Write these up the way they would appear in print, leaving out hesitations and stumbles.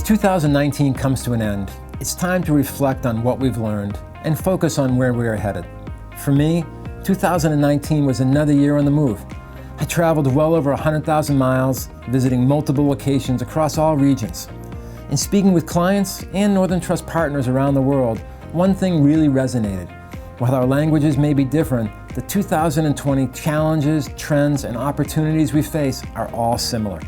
2019 comes to an end, it's time to reflect on what we've learned and focus on where we are headed. For me, 2019 was another year on the move. I traveled well over 100,000 miles, visiting multiple locations across all regions. In speaking with clients and Northern Trust partners around the world, one thing really resonated. While our languages may be different, the 2020 challenges, trends, and opportunities we face are all similar.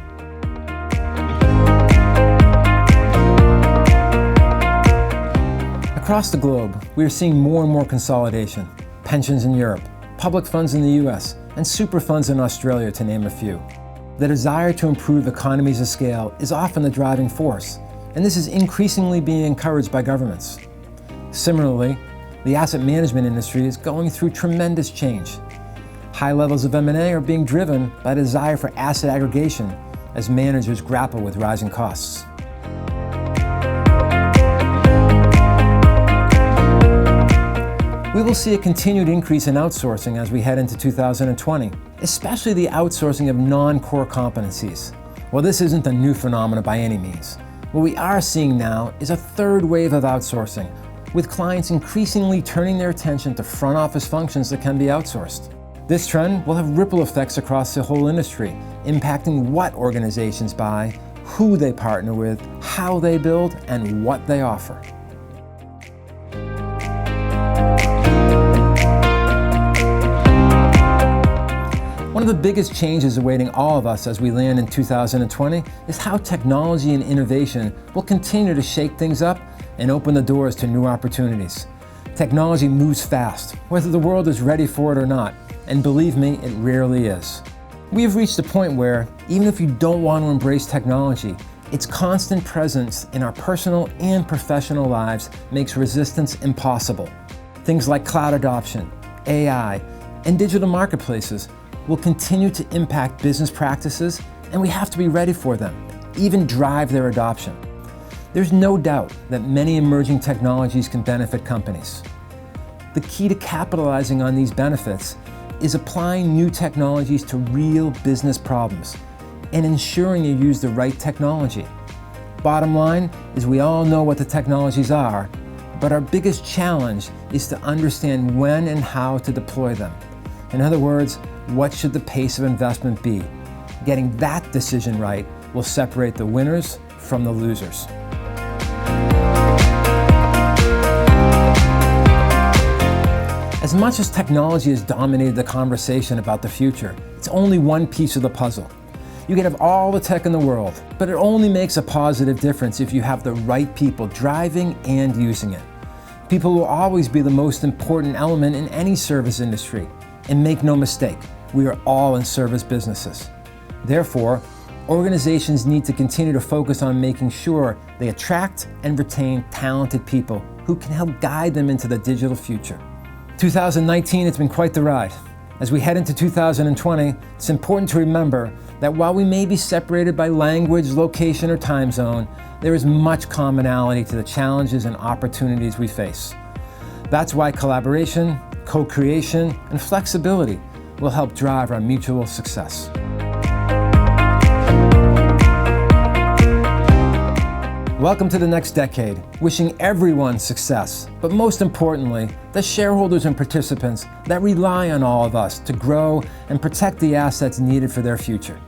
Across the globe, we are seeing more and more consolidation. Pensions in Europe, public funds in the US, and super funds in Australia, to name a few. The desire to improve economies of scale is often the driving force, and this is increasingly being encouraged by governments. Similarly, the asset management industry is going through tremendous change. High levels of M&A are being driven by the desire for asset aggregation as managers grapple with rising costs. We will see a continued increase in outsourcing as we head into 2020, especially the outsourcing of non-core competencies. While this isn't a new phenomenon by any means, what we are seeing now is a third wave of outsourcing, with clients increasingly turning their attention to front office functions that can be outsourced. This trend will have ripple effects across the whole industry, impacting what organizations buy, who they partner with, how they build, and what they offer. One of the biggest changes awaiting all of us as we land in 2020 is how technology and innovation will continue to shake things up and open the doors to new opportunities. Technology moves fast, whether the world is ready for it or not, and believe me, it rarely is. We have reached a point where, even if you don't want to embrace technology, its constant presence in our personal and professional lives makes resistance impossible. Things like cloud adoption, AI, and digital marketplaces will continue to impact business practices, and we have to be ready for them, even drive their adoption. There's no doubt that many emerging technologies can benefit companies. The key to capitalizing on these benefits is applying new technologies to real business problems and ensuring you use the right technology. Bottom line is we all know what the technologies are, but our biggest challenge is to understand when and how to deploy them. In other words, what should the pace of investment be? Getting that decision right will separate the winners from the losers. As much as technology has dominated the conversation about the future, it's only one piece of the puzzle. You can have all the tech in the world, but it only makes a positive difference if you have the right people driving and using it. People will always be the most important element in any service industry. And make no mistake, we are all in service businesses. Therefore, organizations need to continue to focus on making sure they attract and retain talented people who can help guide them into the digital future. 2019 has been quite the ride. As we head into 2020, it's important to remember that while we may be separated by language, location, or time zone, there is much commonality to the challenges and opportunities we face. That's why collaboration, co-creation, and flexibility will help drive our mutual success. Welcome to the next decade, wishing everyone success, but most importantly, the shareholders and participants that rely on all of us to grow and protect the assets needed for their future.